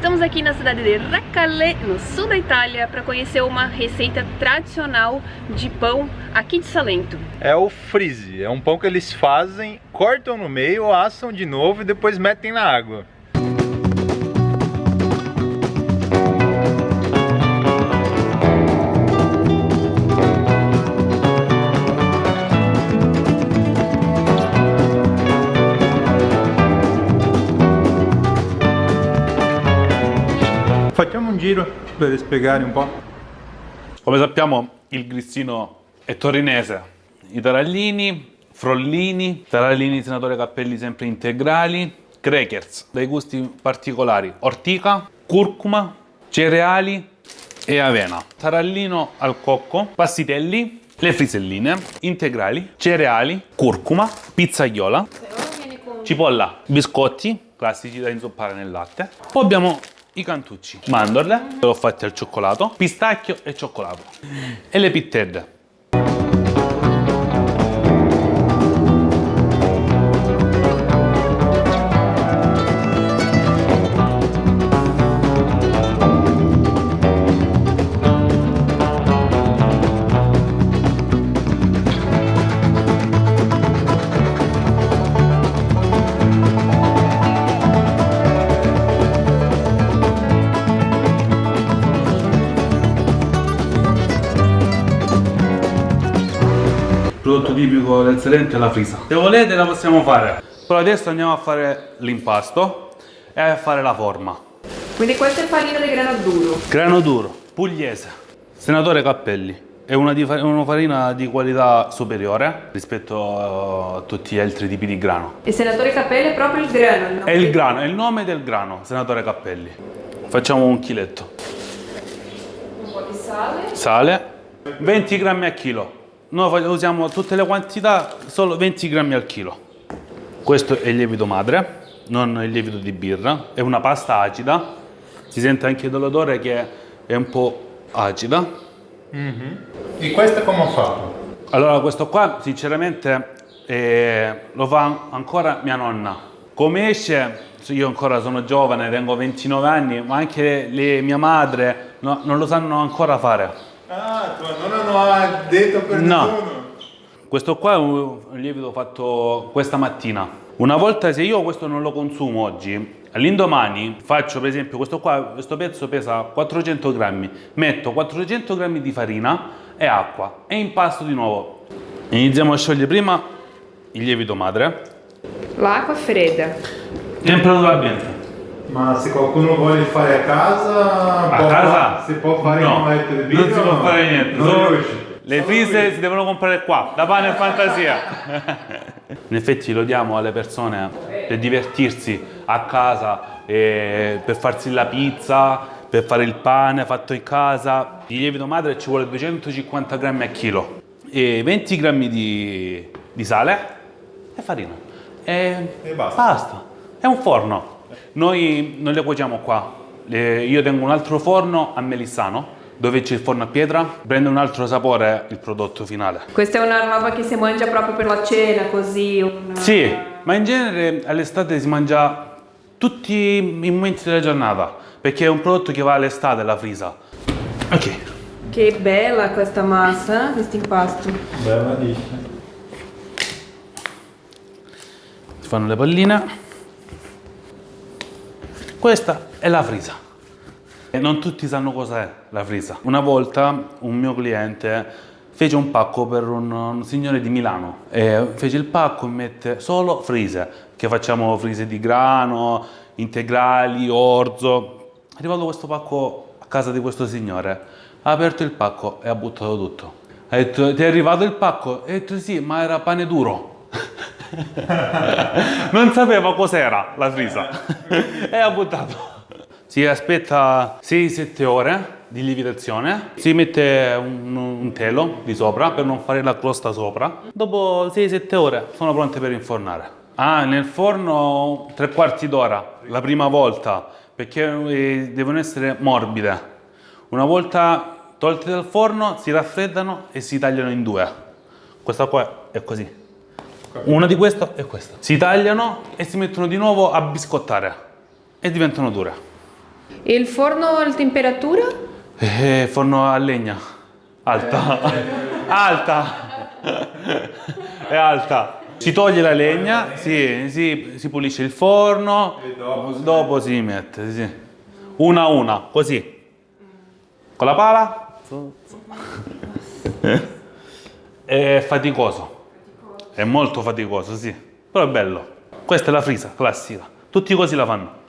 Estamos aqui na cidade de Racalé, no sul da Itália, para conhecer uma receita tradicional de pão aqui de Salento. É o frise, é um pão que eles fazem, cortam no meio, assam de novo e depois metem na água. Facciamo un giro per spiegare un po'. Come sappiamo il grissino è torinese, i tarallini, frollini, tarallini senatore Cappelli sempre integrali, crackers dai gusti particolari, ortica, curcuma, cereali e avena, tarallino al cocco, passitelli, le friselline, integrali, cereali, curcuma, pizzaiola, cipolla, biscotti classici da inzuppare nel latte. Poi abbiamo i cantucci, mandorle, l'ho fatti al cioccolato, pistacchio e cioccolato, e le pittelle. Il prodotto tipico del Salento è la frisa. Se volete la possiamo fare, però adesso andiamo a fare l'impasto e a fare la forma. Quindi questa è farina di grano duro. Grano duro, pugliese, senatore Cappelli. È una farina di qualità superiore rispetto a tutti gli altri tipi di grano. Il senatore Cappelli è proprio il grano. È il grano, è il nome del grano, senatore Cappelli. Facciamo un chiletto. Un po' di sale. Sale, 20 grammi a chilo. Noi usiamo tutte le quantità, solo 20 grammi al chilo. Questo è il lievito madre, non il lievito di birra. È una pasta acida. Si sente anche dall'odore che è un po' acida. E questo come ho fatto? Allora, questo qua, sinceramente, lo fa ancora mia nonna. Come esce, io ancora sono giovane, tengo 29 anni, ma anche mia madre non lo sanno ancora fare. Ah, tua nonna non ha detto per nessuno? Questo qua è un lievito fatto questa mattina. Una volta, se io questo non lo consumo oggi, all'indomani faccio per esempio questo pezzo pesa 400 grammi, metto 400 grammi di farina e acqua e impasto di nuovo. Iniziamo a sciogliere prima il lievito madre. L'acqua fredda. Temperatura ambiente. Ma se qualcuno vuole fare a casa, si può fare no, un letto di birra? non si può fare niente. Non riesci. Le frise si devono comprare qua, da pane e fantasia. In effetti lo diamo alle persone per divertirsi a casa, per farsi la pizza, per fare il pane fatto in casa. Il lievito madre ci vuole 250 grammi a chilo e 20 grammi di sale e farina. E basta. È un forno. Noi non le cuociamo qua. Io tengo un altro forno a Melissano, dove c'è il forno a pietra, prende un altro sapore il prodotto finale. Questa è una roba che si mangia proprio per la cena, così? Sì, ma in genere all'estate si mangia tutti i momenti della giornata, perché è un prodotto che va all'estate, la frisa. Ok. Che bella questa massa, questo impasto. Bella dice. Si fanno le palline. Questa è la frisa. E non tutti sanno cos'è la frisa. Una volta un mio cliente fece un pacco per un signore di Milano e fece il pacco e mette solo frise, che facciamo frise di grano, integrali, orzo. È arrivato questo pacco a casa di questo signore, ha aperto il pacco e ha buttato tutto. Ha detto: ti è arrivato il pacco? E ha detto sì, ma era pane duro. Non sapeva cos'era la frisa e ha buttato. Si aspetta 6-7 ore di lievitazione, si mette un telo di sopra per non fare la crosta sopra. Dopo 6-7 ore sono pronte per infornare. Nel forno 3/4 d'ora la prima volta, perché devono essere morbide. Una volta tolte dal forno si raffreddano e si tagliano in due. Questa qua è così. Una di questo e questa. Si tagliano e si mettono di nuovo a biscottare e diventano dure. E il forno, la temperatura? Forno a legna. Alta. Alta. È alta. Si toglie la legna, si pulisce il forno, dopo si mette, sì. Una a una, così. Con la pala. È faticoso. È molto faticoso, sì. Però è bello. Questa è la frisa classica. Tutti così la fanno.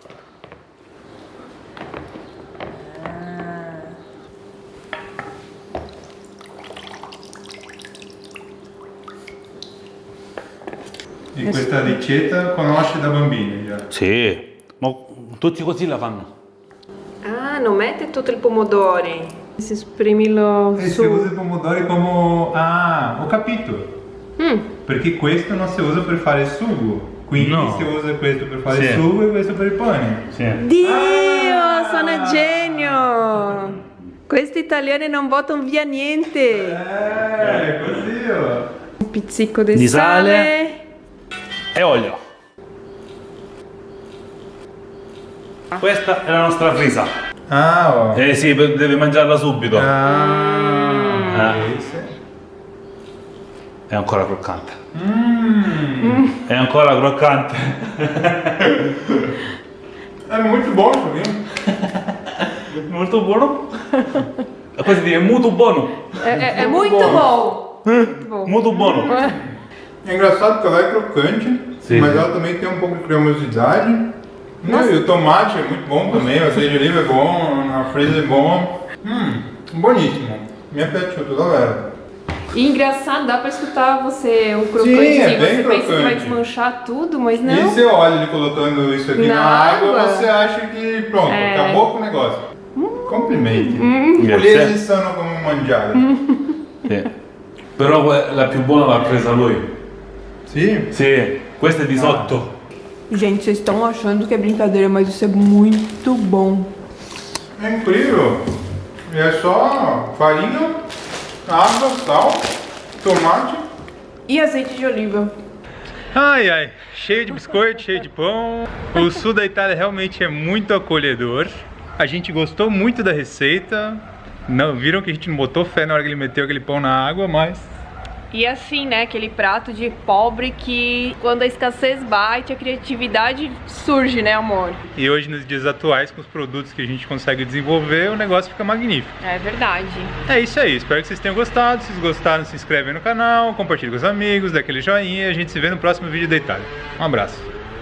E questa ricetta conosce da bambini già? Sì, ma tutti così la fanno. Ah, non mette tutto il pomodoro. Si esprime E si usa i pomodori come... Ah, ho capito. Perché questo non si usa per fare il sugo. Quindi No. si usa questo per fare Sì. il sugo e questo per il pane. Sì. Dio, sono genio! Questi italiani non buttano via niente. Così oh. Un pizzico di Di sale. sale. E olio. Questa è la nostra frisa. Ah, oh. Eh sì, devi mangiarla subito. Ah, sì. È ancora croccante. È ancora croccante. È molto buono qui. Molto buono. E poi si dice molto buono. È molto buono. Molto buono. É engraçado que ela é crocante, Sim. mas ela também tem um pouco de cremosidade. E o tomate é muito bom também, o azeite de oliva é bom, a fresa é bom. Buonissimo. Mi è piaciuto davvero. E engraçado, dá pra escutar você, o crocante. Sim, é Você bem pensa que vai crocante. desmanchar tudo, mas E não. você olha ele colocando isso aqui Na na água, água? você acha que pronto, É. acabou com o negócio. Complimenti. Grazie. Pugliesi sono come un mangiare. Sì. Però la più buona l'ha presa lui. Sì? Sì, questa è di sotto. Gente, vocês estão achando que é brincadeira, mas isso é muito bom. É incrível. E é só farinha, água, sal, tomate. E azeite de oliva. Ai ai, cheio de biscoito, cheio de pão. O sul da Itália realmente é muito acolhedor. A gente gostou muito da receita. Não, viram que a gente não botou fé na hora que ele meteu aquele pão na água, mas... E assim, né, aquele prato de pobre que quando a escassez bate, a criatividade surge, né, amor? E hoje, nos dias atuais, com os produtos que a gente consegue desenvolver, o negócio fica magnífico. É verdade. É isso aí, espero que vocês tenham gostado. Se vocês gostaram, se inscreve no canal, compartilhe com os amigos, dá aquele joinha e a gente se vê no próximo vídeo da Itália. Um abraço.